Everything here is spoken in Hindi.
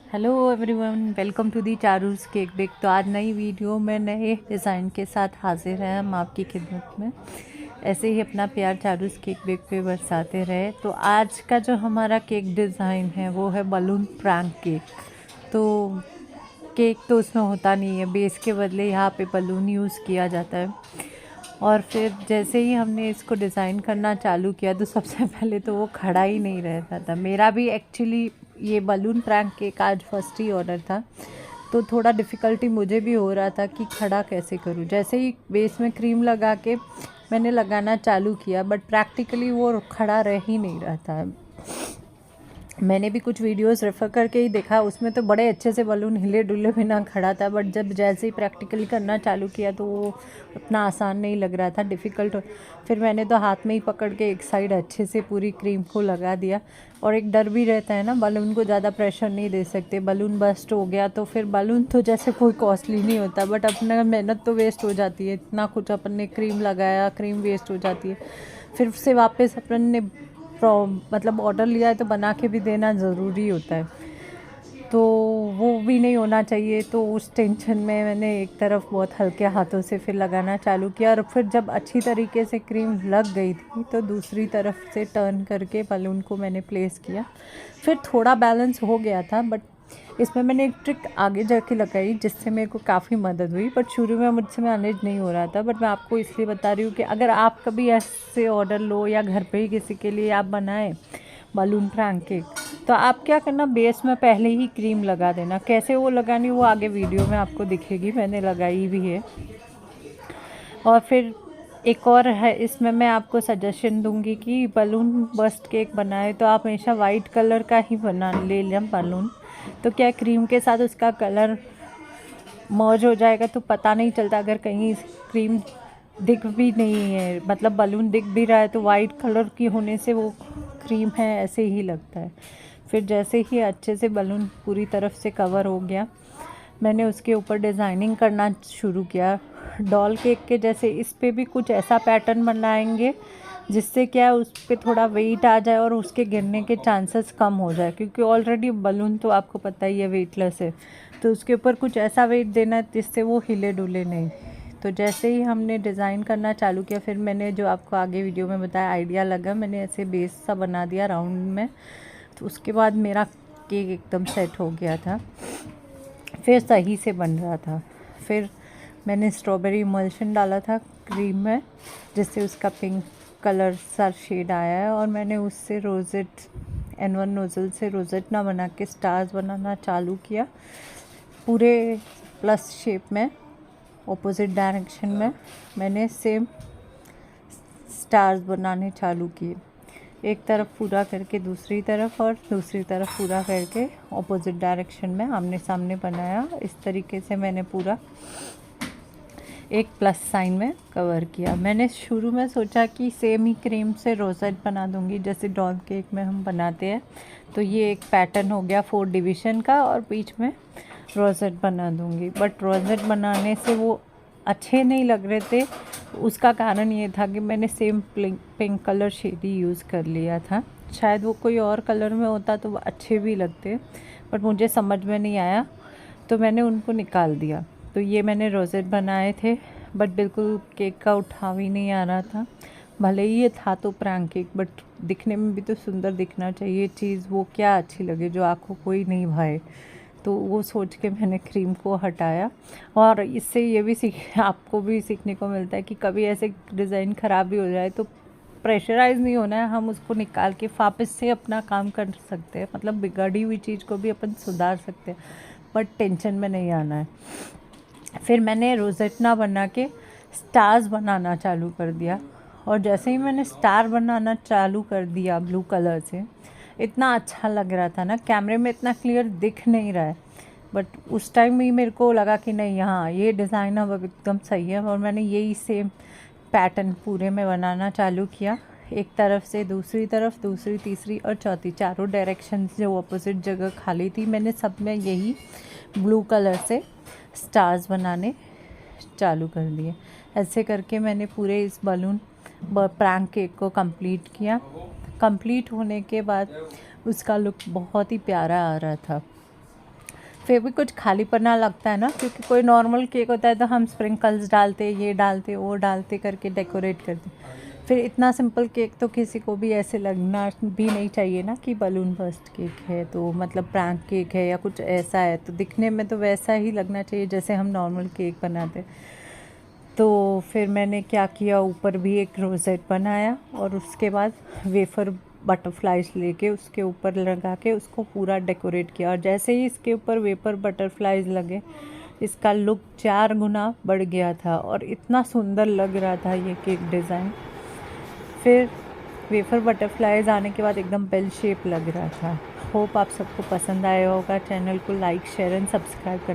Hello everyone, welcome to the Charu's cake bake. तो आज नई वीडियो में नए डिज़ाइन के साथ हाजिर हैं हम आपकी खिदमत में। ऐसे ही अपना प्यार चारूस केक बेक पे बरसाते रहे। तो आज का जो हमारा केक डिज़ाइन है वो है बलून प्रैंक केक। तो केक तो उसमें होता नहीं है, बेस के बदले यहाँ पे बलून यूज़ किया जाता है। और फिर जैसे ही हमने इसको डिज़ाइन करना चालू किया तो सबसे पहले तो वो खड़ा ही नहीं रहता था। मेरा भी एक्चुअली ये बलून प्रैंक केक आज फर्स्ट ही ऑर्डर था, तो थोड़ा डिफ़िकल्टी मुझे भी हो रहा था कि खड़ा कैसे करूँ। जैसे ही बेस में क्रीम लगा के मैंने लगाना चालू किया, बट प्रैक्टिकली वो खड़ा रह ही नहीं रहा था। मैंने भी कुछ वीडियोस रेफ़र करके ही देखा, उसमें तो बड़े अच्छे से बलून हिले डुले बिना खड़ा था। बट जब जैसे ही प्रैक्टिकली करना चालू किया तो वो उतना आसान नहीं लग रहा था, डिफ़िकल्ट। फिर मैंने तो हाथ में ही पकड़ के एक साइड अच्छे से पूरी क्रीम को लगा दिया। और एक डर भी रहता है ना, बलून को ज़्यादा प्रेशर नहीं दे सकते, बलून बस्ट हो गया तो फिर बलून तो जैसे कोई कॉस्टली नहीं होता, बट अपना मेहनत तो वेस्ट हो जाती है। इतना कुछ अपन ने क्रीम लगाया, क्रीम वेस्ट हो जाती है। फिर से वापस अपन ने मतलब ऑर्डर लिया है तो बना के भी देना ज़रूरी होता है, तो वो भी नहीं होना चाहिए। तो उस टेंशन में मैंने एक तरफ बहुत हल्के हाथों से फिर लगाना चालू किया, और फिर जब अच्छी तरीके से क्रीम लग गई थी तो दूसरी तरफ से टर्न करके बलून को मैंने प्लेस किया। फिर थोड़ा बैलेंस हो गया था, बट इसमें मैंने एक ट्रिक आगे जाके लगाई जिससे मेरे को काफ़ी मदद हुई। बट शुरू में मुझसे मैनेज नहीं हो रहा था, बट मैं आपको इसलिए बता रही हूँ कि अगर आप कभी ऐसे ऑर्डर लो या घर पे ही किसी के लिए आप बनाएं बलून प्रैंक केक, तो आप क्या करना, बेस में पहले ही क्रीम लगा देना। कैसे वो लगानी वो आगे वीडियो में आपको दिखेगी, मैंने लगाई भी है। और फिर एक और है, इसमें मैं आपको सजेशन दूंगी कि बलून बस्ट केक बनाए तो आप हमेशा वाइट कलर का ही बना ले लें बलून। तो क्या क्रीम के साथ उसका कलर मर्ज हो जाएगा तो पता नहीं चलता। अगर कहीं क्रीम दिख भी नहीं है, मतलब बलून दिख भी रहा है, तो वाइट कलर की होने से वो क्रीम है ऐसे ही लगता है। फिर जैसे ही अच्छे से बलून पूरी तरफ से कवर हो गया, मैंने उसके ऊपर डिज़ाइनिंग करना शुरू किया। डॉल केक के जैसे इस पे भी कुछ ऐसा पैटर्न बनाएंगे जिससे क्या उस पर थोड़ा वेट आ जाए और उसके गिरने के चांसेस कम हो जाए, क्योंकि ऑलरेडी बलून तो आपको पता ही है वेटलेस है। तो उसके ऊपर कुछ ऐसा वेट देना है जिससे वो हिले डुले नहीं। तो जैसे ही हमने डिज़ाइन करना चालू किया, फिर मैंने जो आपको आगे वीडियो में बताया आइडिया लगा, मैंने ऐसे बेस सा बना दिया राउंड में। तो उसके बाद मेरा केक एकदम सेट हो गया था, फिर सही से बन रहा था। फिर मैंने स्ट्रॉबेरी इमल्शन डाला था क्रीम में, जिससे उसका पिंक कलर सा शेड आया है। और मैंने उससे रोजेट N1 नोज़ल से रोजेट ना बना के स्टार्स बनाना चालू किया, पूरे प्लस शेप में ऑपोजिट डायरेक्शन में मैंने सेम स्टार्स बनाने चालू किए। एक तरफ पूरा करके दूसरी तरफ, और दूसरी तरफ पूरा करके ऑपोजिट डायरेक्शन में आमने सामने बनाया। इस तरीके से मैंने पूरा एक प्लस साइन में कवर किया। मैंने शुरू में सोचा कि सेम ही क्रीम से रोजेट बना दूंगी जैसे डॉल केक में हम बनाते हैं। तो ये एक पैटर्न हो गया 4 डिवीज़न का, और बीच में रोजेट बना दूंगी। बट रोजेट बनाने से वो अच्छे नहीं लग रहे थे। उसका कारण ये था कि मैंने सेम पिंक कलर शेड ही यूज़ कर लिया था। शायद वो कोई और कलर में होता तो वो अच्छे भी लगते, बट मुझे समझ में नहीं आया तो मैंने उनको निकाल दिया। तो ये मैंने रोजेट बनाए थे, बट बिल्कुल केक का उठाव ही नहीं आ रहा था। भले ही ये था तो प्रैंक केक, बट दिखने में भी तो सुंदर दिखना चाहिए चीज़, वो क्या अच्छी लगे जो आँखों को ही नहीं भाए। तो वो सोच के मैंने क्रीम को हटाया। और इससे ये भी आपको भी सीखने को मिलता है कि कभी ऐसे डिज़ाइन ख़राब भी हो जाए तो प्रेशराइज़ नहीं होना है, हम उसको निकाल के वापस से अपना काम कर सकते हैं। मतलब बिगड़ी हुई चीज़ को भी अपन सुधार सकते हैं, बट टेंशन में नहीं आना है। फिर मैंने रोजेटना बना के स्टार्स बनाना चालू कर दिया। और जैसे ही मैंने स्टार बनाना चालू कर दिया ब्लू कलर से, इतना अच्छा लग रहा था ना, कैमरे में इतना क्लियर दिख नहीं रहा है, बट उस टाइम ही मेरे को लगा कि नहीं, हाँ ये डिज़ाइन अब एकदम सही है। और मैंने यही सेम पैटर्न पूरे में बनाना चालू किया, एक तरफ से दूसरी तरफ, दूसरी तीसरी और चौथी, चारों डायरेक्शन जो अपोजिट जगह खाली थी मैंने सब में यही ब्लू कलर से स्टार्स बनाने चालू कर दिए। ऐसे करके मैंने पूरे इस बलून प्रैंक केक को कंप्लीट किया। कंप्लीट होने के बाद उसका लुक बहुत ही प्यारा आ रहा था। फिर भी कुछ खालीपना लगता है ना, क्योंकि कोई नॉर्मल केक होता है तो हम स्प्रिंकल्स डालते, ये डालते, वो डालते करके डेकोरेट करते। फिर इतना सिंपल केक तो किसी को भी ऐसे लगना भी नहीं चाहिए ना कि बलून बर्स्ट केक है, तो मतलब प्रैंक केक है या कुछ ऐसा है, तो दिखने में तो वैसा ही लगना चाहिए जैसे हम नॉर्मल केक बनाते। तो फिर मैंने क्या किया, ऊपर भी एक रोज़ेट बनाया और उसके बाद वेफर बटरफ्लाइज लेके उसके ऊपर लगा के उसको पूरा डेकोरेट किया। और जैसे ही इसके ऊपर वेफर बटरफ्लाइज लगे, इसका लुक 4 गुना बढ़ गया था और इतना सुंदर लग रहा था ये केक डिज़ाइन। फिर वेफर बटरफ्लाइज आने के बाद एकदम बेल शेप लग रहा था। होप आप सबको पसंद आया होगा। चैनल को लाइक, शेयर एंड सब्सक्राइब करना।